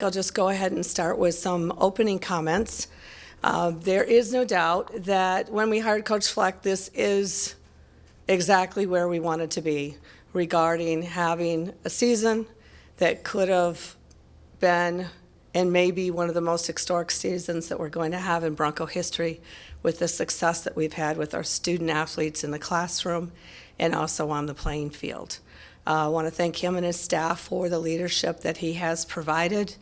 I'll just go ahead and start with some opening comments. There is no doubt that when we hired Coach Fleck, this is exactly where we wanted to be regarding having a season that could have been and maybe one of the most historic seasons that we're going to have in Bronco history, with the success that we've had with our student athletes in the classroom and also on the playing field. I want to thank him and his staff for the leadership that he has provided.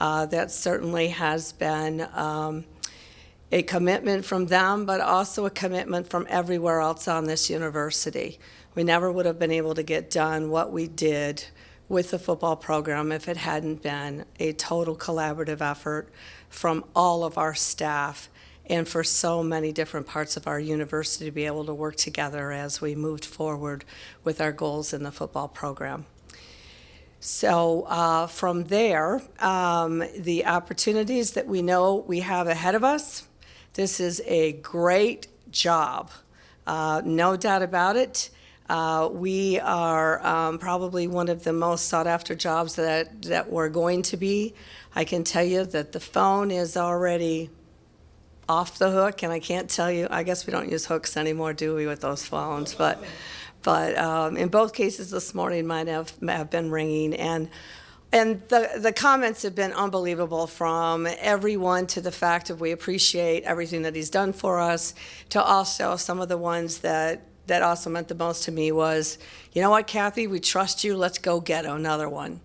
That certainly has been a commitment from them, but also a commitment from everywhere else on this university. We never would have been able to get done what we did with the football program if it hadn't been a total collaborative effort from all of our staff and for so many different parts of our university to be able to work together as we moved forward with our goals in the football program. So from there, the opportunities that we know we have ahead of us, this is a great job, no doubt about it. We are probably one of the most sought after jobs that we're going to be. I can tell you that the phone is already off the hook, and I can't tell you, I guess we don't use hooks anymore, do we, with those phones? But in both cases this morning, mine have been ringing, and the comments have been unbelievable, from everyone to the fact of we appreciate everything that he's done for us, to also some of the ones that also meant the most to me was, you know what, Kathy, we trust you, let's go get another one.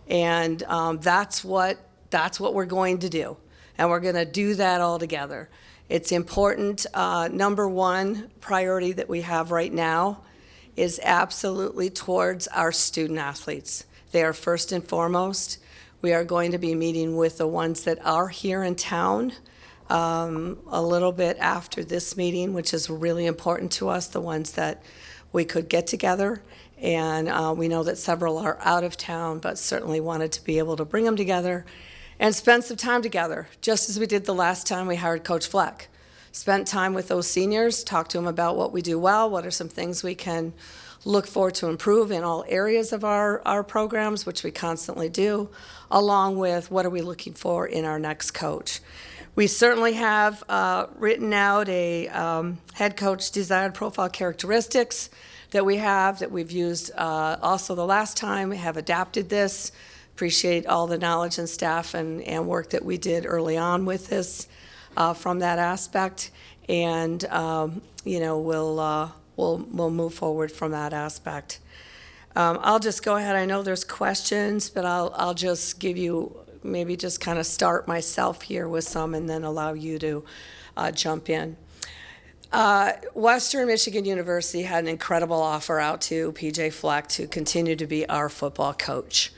And that's what we're going to do. And we're going to do that all together. It's important. Number one priority that we have right now is absolutely towards our student athletes. They are first and foremost. We are going to be meeting with the ones that are here in town a little bit after this meeting, which is really important to us, the ones that we could get together. And we know that several are out of town, but certainly wanted to be able to bring them together and spend some time together, just as we did the last time we hired Coach Fleck. Spent time with those seniors, talked to them about what we do well, what are some things we can look forward to improve in all areas of our programs, which we constantly do, along with what are we looking for in our next coach. We certainly have written out a head coach desired profile characteristics that we've used also the last time. We have adapted this. Appreciate all the knowledge and staff and work that we did early on with this from that aspect, and we'll move forward from that aspect. I'll just go ahead. I know there's questions, but I'll just give you, maybe just kind of start myself here with some and then allow you to jump in. Western Michigan University had an incredible offer out to PJ Fleck to continue to be our football coach.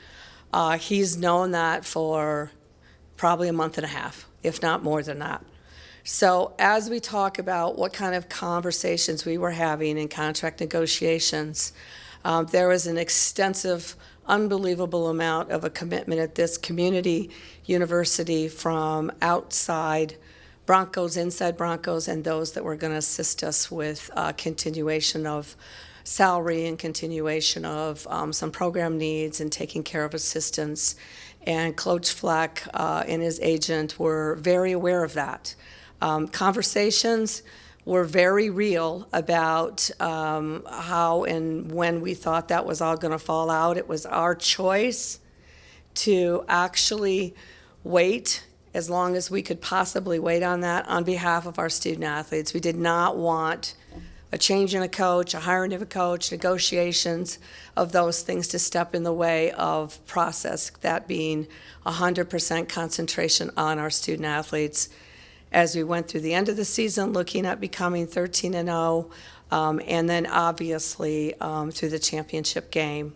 He's known that for probably a month and a half, if not more than that. So as we talk about what kind of conversations we were having in contract negotiations, there was an extensive, unbelievable amount of a commitment at this community university from outside Broncos, inside Broncos, and those that were going to assist us with continuation of salary and continuation of some program needs and taking care of assistants. And Coach Fleck and his agent were very aware of that. Conversations were very real about how and when we thought that was all going to fall out. It was our choice to actually wait as long as we could possibly wait on that on behalf of our student athletes. We did not want a change in a coach, a hiring of a coach, negotiations of those things to step in the way of process, that being 100% concentration on our student athletes as we went through the end of the season, looking at becoming 13-0, and then obviously through the championship game.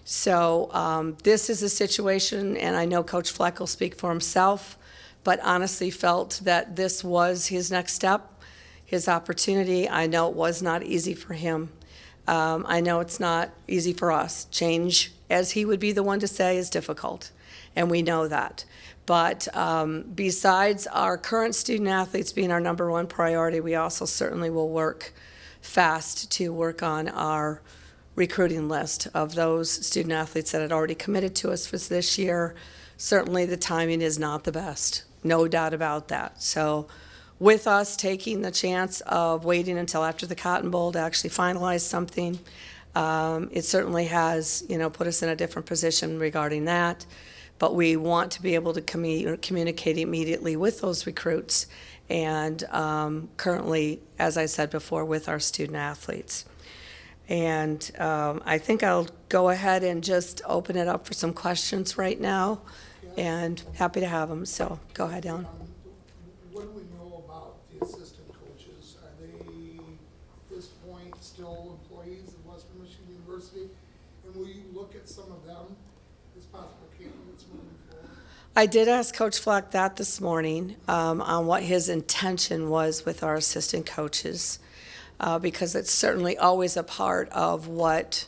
So this is a situation, and I know Coach Fleck will speak for himself, but honestly felt that this was his next step, his opportunity. I know it was not easy for him. I know it's not easy for us. Change, as he would be the one to say, is difficult, and we know that. But besides our current student athletes being our number one priority, we also certainly will work fast to work on our recruiting list of those student athletes that had already committed to us for this year, certainly the timing is not the best, no doubt about that. So with us taking the chance of waiting until after the Cotton Bowl to actually finalize something, it certainly has, put us in a different position regarding that. But we want to be able to communicate immediately with those recruits and currently, as I said before, with our student athletes. And I think I'll go ahead and just open it up for some questions right now, and happy to have them. So go ahead, Ellen. What do we know about the assistant coaches? Are they, at this point, still employees of Western Michigan University? And will you look at some of them as possible candidates moving forward? I did ask Coach Fleck that this morning on what his intention was with our assistant coaches, because it's certainly always a part of what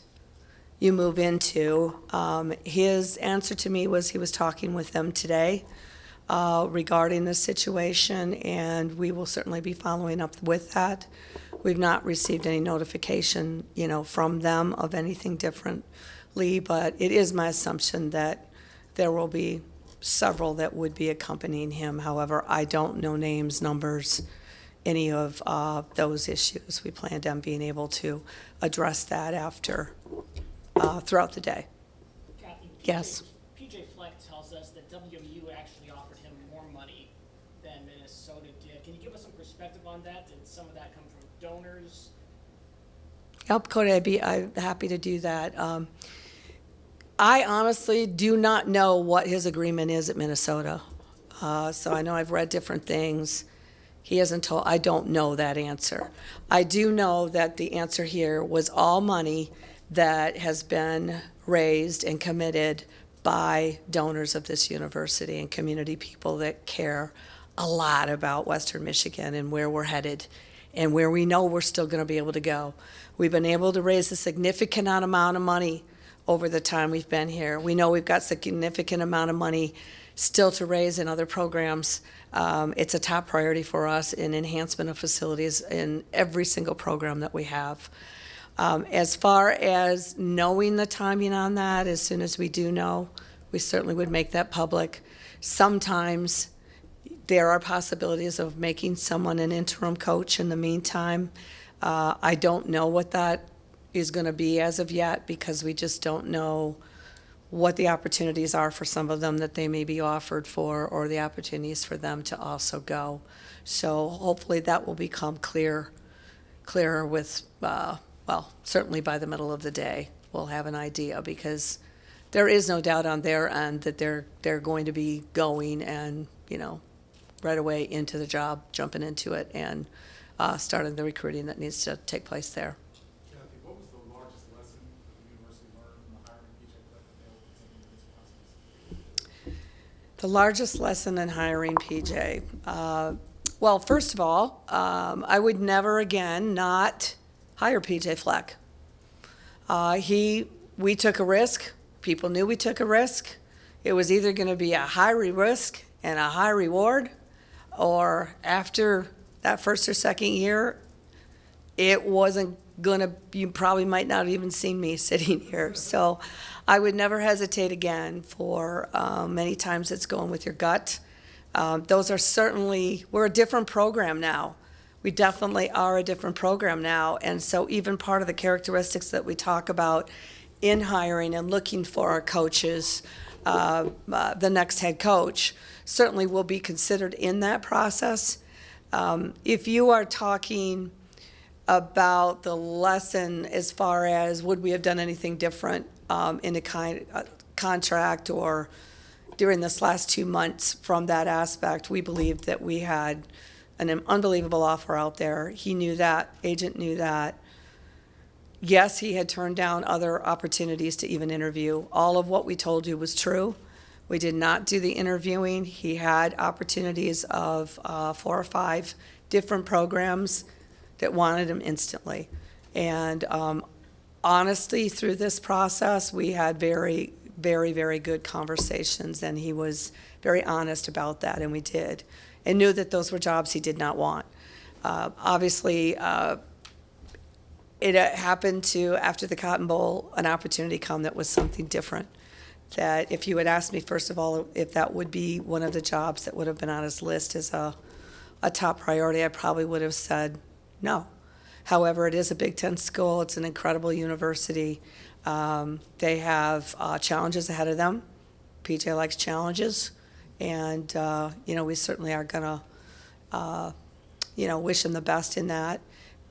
you move into. His answer to me was he was talking with them today regarding the situation, and we will certainly be following up with that. We've not received any notification, from them of anything differently, but it is my assumption that there will be several that would be accompanying him. However, I don't know names, numbers, any of those issues. We planned on being able to address that after, throughout the day. Kathy, Yes. PJ Fleck tells us that WMU actually offered him more money than Minnesota did. Can you give us some perspective on that? Did some of that come from donors? Yep, Cody, I'm happy to do that. I honestly do not know what his agreement is at Minnesota. So I know I've read different things. He hasn't told, I don't know that answer. I do know that the answer here was all money that has been raised and committed by donors of this university and community people that care a lot about Western Michigan and where we're headed and where we know we're still going to be able to go. We've been able to raise a significant amount of money over the time we've been here. We know we've got significant amount of money still to raise in other programs. It's a top priority for us in enhancement of facilities in every single program that we have. As far as knowing the timing on that, as soon as we do know, we certainly would make that public. Sometimes there are possibilities of making someone an interim coach in the meantime. I don't know what that is going to be as of yet, because we just don't know what the opportunities are for some of them that they may be offered for, or the opportunities for them to also go. So hopefully that will become clearer with, certainly by the middle of the day, we'll have an idea, because there is no doubt on their end that they're going to be going and, right away into the job, jumping into it, and starting the recruiting that needs to take place there. Kathy, what was the largest lesson the university learned from the hiring PJ Fleck that they will continue in this process? The largest lesson in hiring PJ. Well, first of all, I would never again not hire PJ Fleck. We took a risk. People knew we took a risk. It was either going to be a high risk and a high reward, or after that first or second year, it wasn't going to, you probably might not have even seen me sitting here. So I would never hesitate again for many times it's going with your gut. Those are certainly, we're a different program now. We definitely are a different program now. And so even part of the characteristics that we talk about in hiring and looking for our coaches, the next head coach, certainly will be considered in that process. If you are talking about the lesson as far as would we have done anything different in a contract or during this last 2 months from that aspect, we believed that we had an unbelievable offer out there. He knew that, agent knew that. Yes, he had turned down other opportunities to even interview. All of what we told you was true. We did not do the interviewing. He had opportunities of 4 or 5 different programs that wanted him instantly. And honestly, through this process, we had very, very, very good conversations, and he was very honest about that, and we did, and knew that those were jobs he did not want. Obviously, it happened to, after the Cotton Bowl, an opportunity come that was something different that if you had asked me, first of all, if that would be one of the jobs that would have been on his list as a top priority, I probably would have said no. However, it is a Big Ten school. It's an incredible university. They have challenges ahead of them. PJ likes challenges, and we certainly are going to wish him the best in that.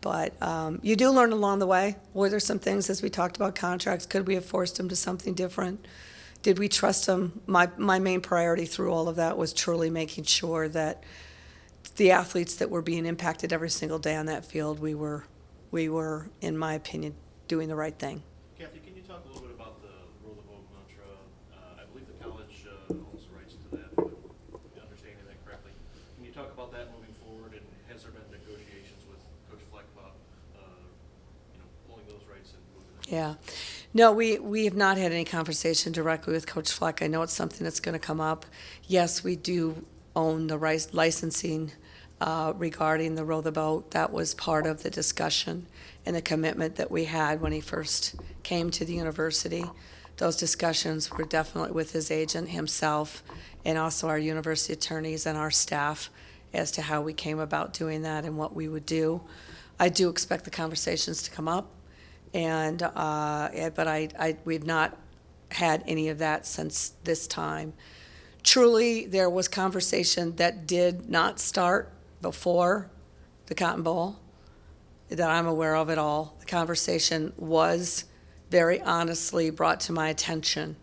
But you do learn along the way. Were there some things, as we talked about contracts, could we have forced him to something different? Did we trust him? My main priority through all of that was truly making sure that the athletes that were being impacted every single day on that field, we were, in my opinion, doing the right thing. Kathy, can you talk a little bit about the Roll the Boat mantra? I believe the college owns the rights to that, if I'm understanding that correctly. Can you talk about that moving forward, and has there been negotiations with Coach Fleck about, pulling those rights and moving them? Yeah. No, we have not had any conversation directly with Coach Fleck. I know it's something that's going to come up. Yes, we do own the licensing regarding the Row the Boat. That was part of the discussion and the commitment that we had when he first came to the university. Those discussions were definitely with his agent, himself, and also our university attorneys and our staff as to how we came about doing that and what we would do. I do expect the conversations to come up, and but we've not had any of that since this time. Truly, there was conversation that did not start before the Cotton Bowl that I'm aware of at all. The conversation was very honestly brought to my attention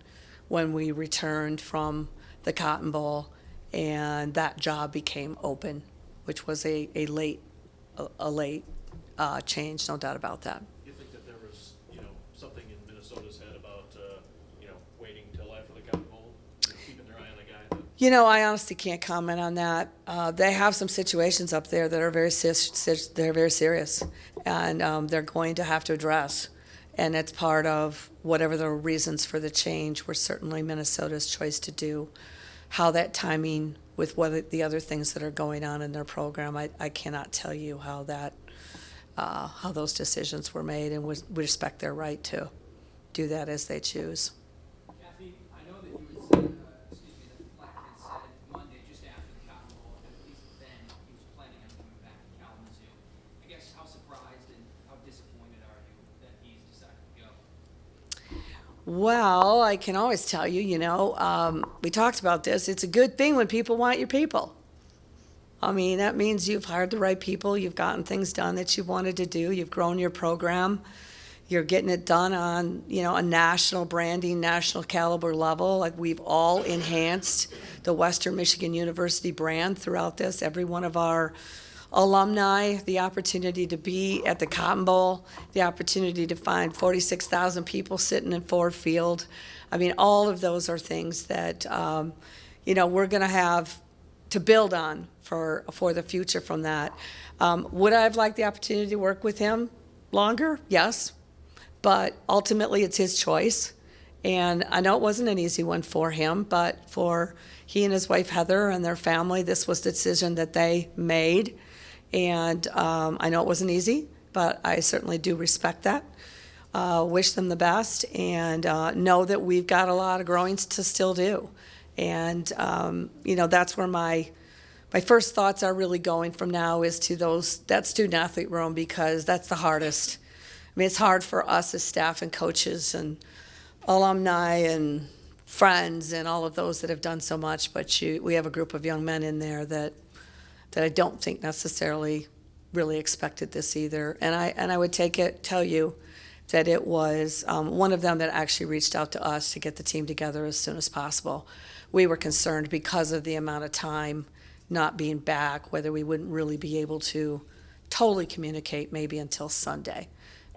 when we returned from the Cotton Bowl, and that job became open, which was a late change, no doubt about that. You think that there was, something in Minnesota's head about, waiting till after the Cotton Bowl, keeping their eye on the guy? I honestly can't comment on that. They have some situations up there that are very serious, and they're going to have to address. And it's part of whatever the reasons for the change were certainly Minnesota's choice to do. How that timing with what the other things that are going on in their program, I cannot tell you how those decisions were made, and we respect their right to do that as they choose. Kathy, I know that you had said, that Fleck had said Monday, just after the Cotton Bowl, that at least then he was planning on coming back to Kalamazoo. I guess how surprised and how disappointed are you that he's decided to go? Well, I can always tell you, we talked about this. It's a good thing when people want your people. I mean, that means you've hired the right people, you've gotten things done that you've wanted to do, you've grown your program, you're getting it done on, a national branding, national caliber level. Like, we've all enhanced the Western Michigan University brand throughout this. Every one of our alumni, the opportunity to be at the Cotton Bowl, the opportunity to find 46,000 people sitting in Ford Field. I mean, all of those are things that, we're going to have to build on for the future from that. Would I have liked the opportunity to work with him longer? Yes. But ultimately, it's his choice. And I know it wasn't an easy one for him, but for he and his wife, Heather, and their family, this was the decision that they made. And I know it wasn't easy, but I certainly do respect that. Wish them the best, and know that we've got a lot of growing to still do. And, that's where my first thoughts are really going from now is to that student-athlete room, because that's the hardest. I mean, it's hard for us as staff and coaches and alumni and friends and all of those that have done so much, but we have a group of young men in there that I don't think necessarily really expected this either. And I would tell you that it was one of them that actually reached out to us to get the team together as soon as possible. We were concerned because of the amount of time not being back, whether we wouldn't really be able to totally communicate maybe until Sunday.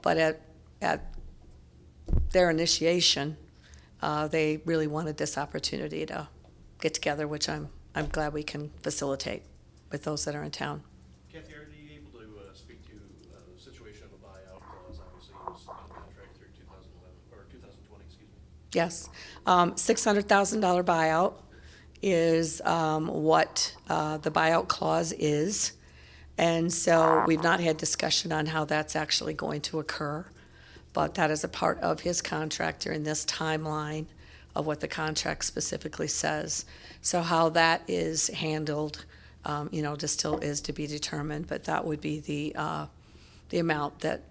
But at their initiation, they really wanted this opportunity to get together, which I'm glad we can facilitate with those that are in town. Kathy, are you able to speak to the situation of a buyout clause? Obviously, he was on contract through 2020, excuse me. Yes. $600,000 buyout is what the buyout clause is. And so we've not had discussion on how that's actually going to occur, but that is a part of his contract during this timeline of what the contract specifically says. So how that is handled, just still is to be determined, but that would be the amount that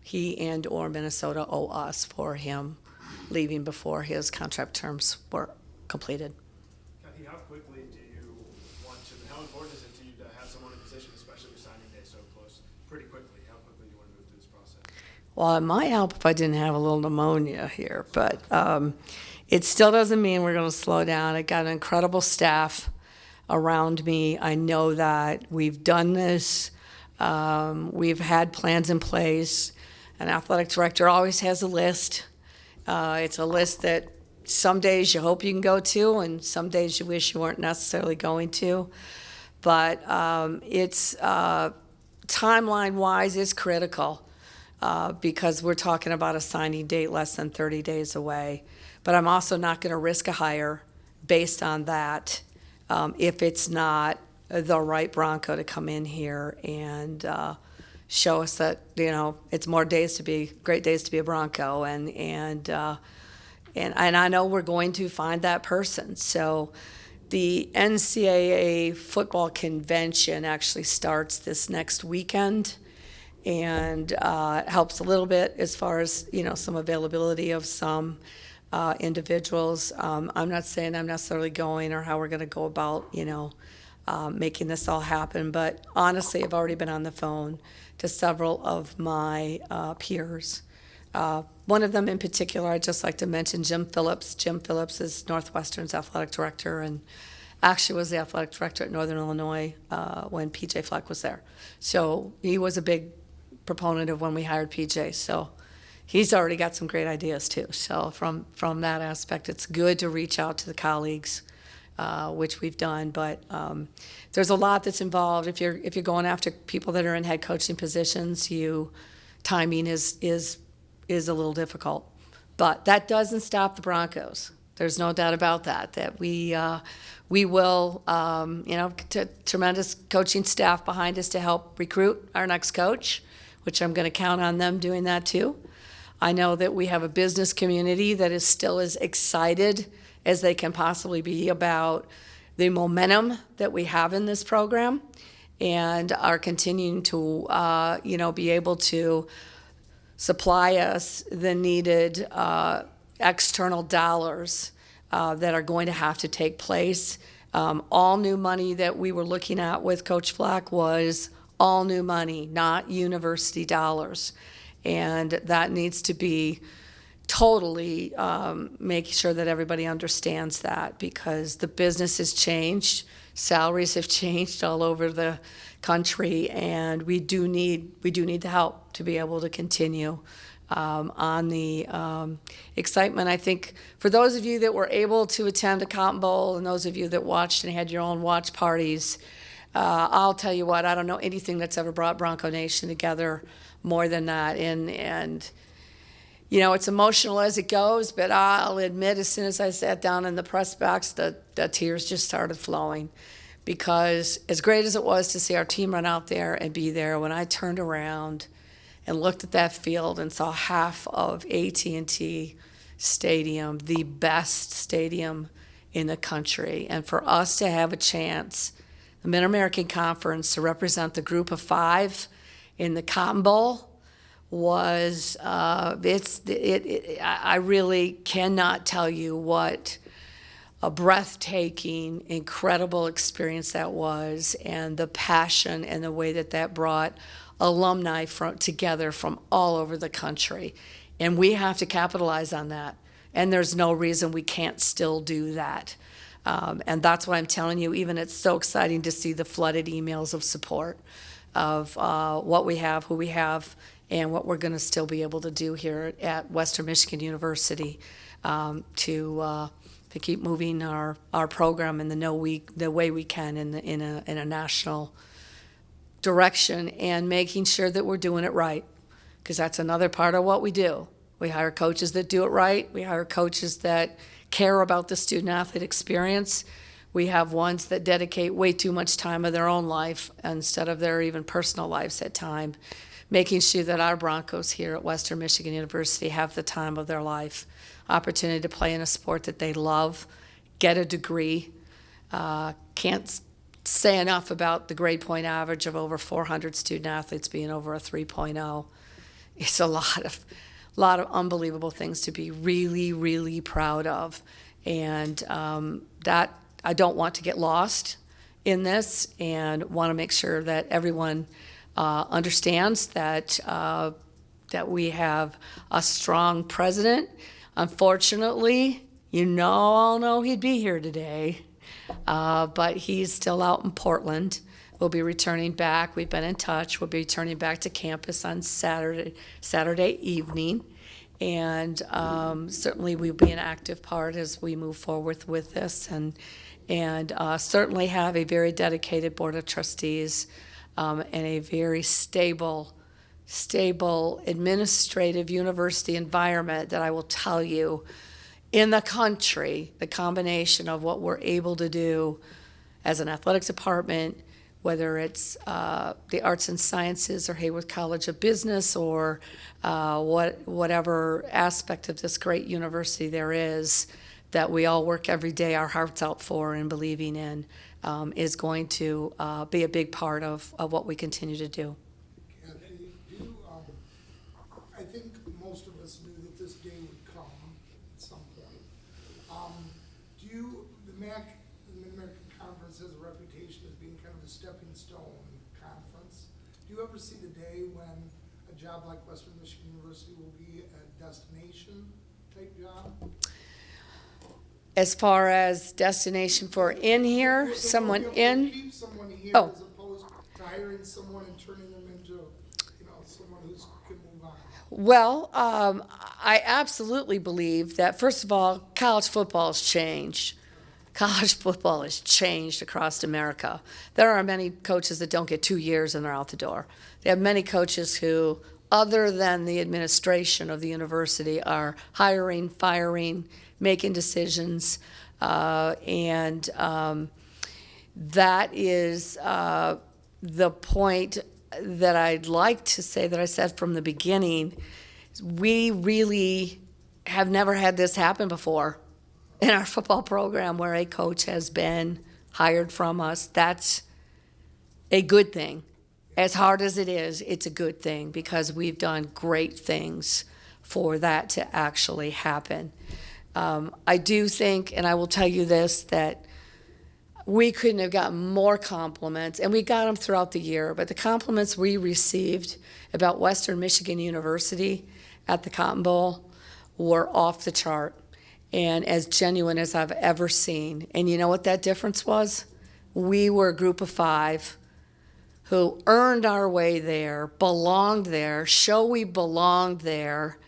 he and/or Minnesota owe us for him leaving before his contract terms were completed. Kathy, how quickly do you want to, how important is it to you to have someone in position, especially with signing day so close, pretty quickly? How quickly do you want to move through this process? Well, it might help if I didn't have a little pneumonia here, but it still doesn't mean we're going to slow down. I got an incredible staff around me. I know that we've done this. We've had plans in place. An athletic director always has a list. It's a list that some days you hope you can go to, and some days you wish you weren't necessarily going to. But it's timeline-wise, it's critical because we're talking about a signing date less than 30 days away. But I'm also not going to risk a hire based on that if it's not the right Bronco to come in here and show us that it's great days to be a Bronco, and I know we're going to find that person. So the NCAA football convention actually starts this next weekend, and it helps a little bit as far as some availability of some individuals. I'm not saying I'm necessarily going or how we're going to go about making this all happen, but honestly, I've already been on the phone to several of my peers. One of them in particular, I'd just like to mention Jim Phillips. Jim Phillips is Northwestern's athletic director and actually was the athletic director at Northern Illinois when PJ Fleck was there. So he was a big proponent of when we hired PJ. So he's already got some great ideas too. So from that aspect, it's good to reach out to the colleagues, which we've done. But there's a lot that's involved. If you're going after people that are in head coaching positions, timing is a little difficult. But that doesn't stop the Broncos. There's no doubt about that. That we will, tremendous coaching staff behind us to help recruit our next coach, which I'm going to count on them doing that too. I know that we have a business community that is still as excited as they can possibly be about the momentum that we have in this program, and are continuing to, be able to supply us the needed external dollars that are going to have to take place. All new money that we were looking at with Coach Flack was all new money, not university dollars. And that needs to be totally making sure that everybody understands that, because the business has changed, salaries have changed all over the country, and we do need the help to be able to continue on the excitement. I think for those of you that were able to attend the Cotton Bowl, and those of you that watched and had your own watch parties, I'll tell you what, I don't know anything that's ever brought Bronco Nation together more than that. And it's emotional as it goes, but I'll admit, as soon as I sat down in the press box, the tears just started flowing. Because as great as it was to see our team run out there and be there, when I turned around and looked at that field and saw half of AT&T Stadium, the best stadium in the country, and for us to have a chance, the Mid-American Conference, to represent the group of 5 in the Cotton Bowl, was I really cannot tell you what a breathtaking, incredible experience that was, and the passion and the way that brought alumni together from all over the country. And we have to capitalize on that. And there's no reason we can't still do that. And that's why I'm telling you, even it's so exciting to see the flooded emails of support of what we have, who we have, and what we're going to still be able to do here at Western Michigan University to keep moving our program in the way we can in a national direction, and making sure that we're doing it right, because that's another part of what we do. We hire coaches that do it right. We hire coaches that care about the student-athlete experience. We have ones that dedicate way too much time of their own life instead of their even personal lives at time, making sure that our Broncos here at Western Michigan University have the time of their life, opportunity to play in a sport that they love, get a degree. Can't say enough about the grade point average of over 400 student athletes being over a 3.0. It's a lot of unbelievable things to be really, really proud of. And that I don't want to get lost in this, and want to make sure that everyone understands that that we have a strong president. Unfortunately, all know he'd be here today, but he's still out in Portland. We'll be returning back. We've been in touch. We'll be returning back to campus on Saturday evening. And certainly we'll be an active part as we move forward with this, and certainly have a very dedicated board of trustees and a very stable administrative university environment that I will tell you, in the country, the combination of what we're able to do as an athletics department, whether it's the arts and sciences or Haworth College of Business or whatever aspect of this great university there is, that we all work every day our hearts out for and believing in, is going to be a big part of what we continue to do. Kathy, I think most of us knew that this day would come at some point. The Mid-American Conference has a reputation as being kind of a stepping stone conference. Do you ever see the day when a job like Western Michigan University will be a destination type job? As far as destination for in here, someone in? Keep someone here Oh. as opposed to hiring someone and turning them into, someone who can move on. Well, I absolutely believe that, first of all, college football has changed. College football has changed across America. There are many coaches that don't get 2 years and they're out the door. They have many coaches who, other than the administration of the university, are hiring, firing, making decisions, and that is the point that I'd like to say that I said from the beginning. We really have never had this happen before in our football program, where a coach has been hired from us. That's a good thing. As hard as it is, it's a good thing, because we've done great things for that to actually happen. I do think, and I will tell you this, that we couldn't have gotten more compliments, and we got them throughout the year, but the compliments we received about Western Michigan University at the Cotton Bowl were off the chart and as genuine as I've ever seen. And you know what that difference was? We were a group of 5 who earned our way there, belonged there, show we belonged there,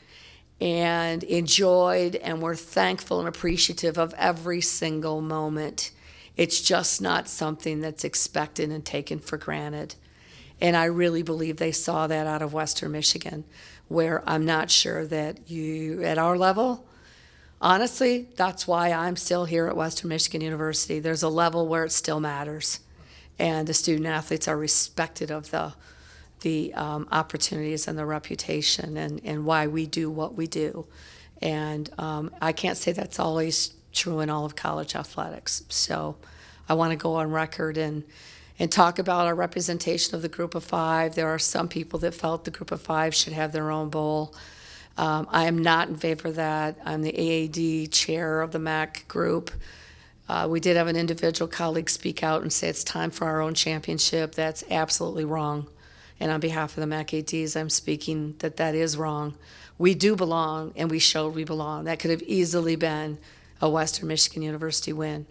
and enjoyed and were thankful and appreciative of every single moment. It's just not something that's expected and taken for granted. And I really believe they saw that out of Western Michigan, where I'm not sure that at our level, honestly, that's why I'm still here at Western Michigan University. There's a level where it still matters, and the student athletes are respected of the opportunities and the reputation and why we do what we do. And I can't say that's always true in all of college athletics. So I want to go on record and talk about our representation of the group of 5. There are some people that felt the group of 5 should have their own bowl. I am not in favor of that. I'm the AAD chair of the MAC group. We did have an individual colleague speak out and say it's time for our own championship. That's absolutely wrong. And on behalf of the MAC ADs, I'm speaking that is wrong. We do belong, and we showed we belong. That could have easily been a Western Michigan University win.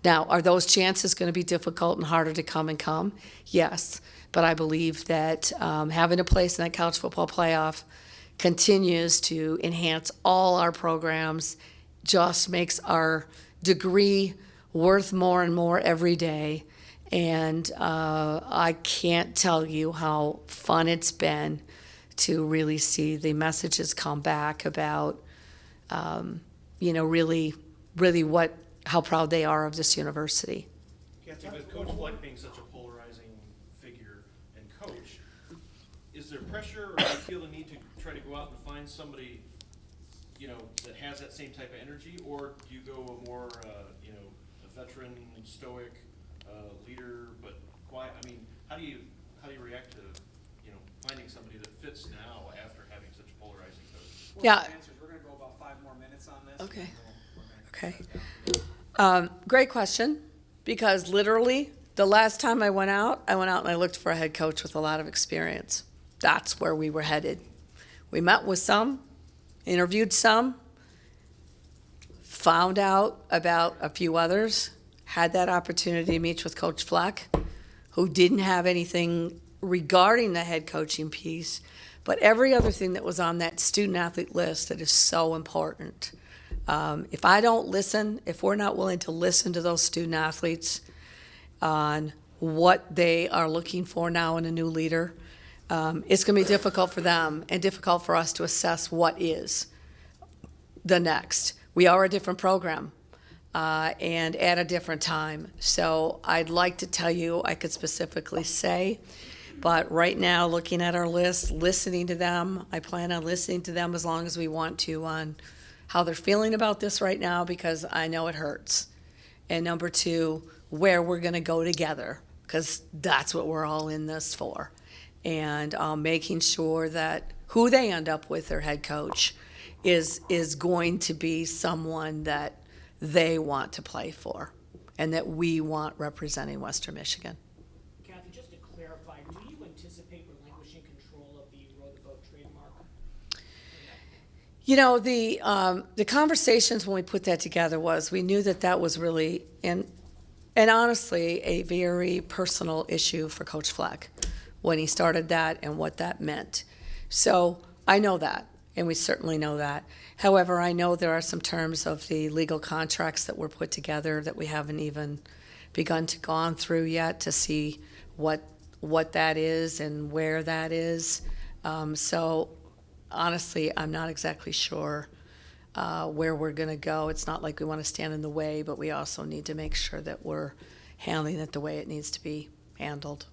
Now, are those chances going to be difficult and harder to come? Yes. But I believe that having a place in that college football playoff continues to enhance all our programs, just makes our degree worth more and more every day. And I can't tell you how fun it's been to really see the messages come back about, really how proud they are of this university. Kathy, with Coach Fleck being such a polarizing figure and coach, is there pressure, or do you feel the need to try to go out and find somebody, you know, that has that same type of energy, or do you go a more, you know, a veteran, stoic, leader, but quiet? I mean, how do you react to, you know, finding somebody that fits now after having such a polarizing coach? Yeah. Answers, we're gonna go about 5 more minutes on this. Okay. and we're gonna Okay. shut it down. Great question, because literally, the last time I went out and I looked for a head coach with a lot of experience. That's where we were headed. We met with some, interviewed some, found out about a few others, had that opportunity to meet with Coach Fleck, who didn't have anything regarding the head coaching piece, but every other thing that was on that student athlete list that is so important. If I don't listen, if we're not willing to listen to those student athletes on what they are looking for now in a new leader, it's going to be difficult for them and difficult for us to assess what is the next. We are a different program and at a different time. So I'd like to tell you, I could specifically say, but right now, looking at our list, listening to them, I plan on listening to them as long as we want to on how they're feeling about this right now, because I know it hurts. And number two, where we're going to go together, because that's what we're all in this for. And making sure that who they end up with, their head coach, is going to be someone that they want to play for and that we want representing Western Michigan. Kathy, just to clarify, do you anticipate relinquishing control of the row the boat trademark? You know, the conversations when we put that together was we knew that was really, and honestly, a very personal issue for Coach Fleck when he started that and what that meant. So I know that, and we certainly know that. However, I know there are some terms of the legal contracts that were put together that we haven't even begun to gone through yet to see what that is and where that is. So honestly, I'm not exactly sure where we're going to go. It's not like we want to stand in the way, but we also need to make sure that we're handling it the way it needs to be handled.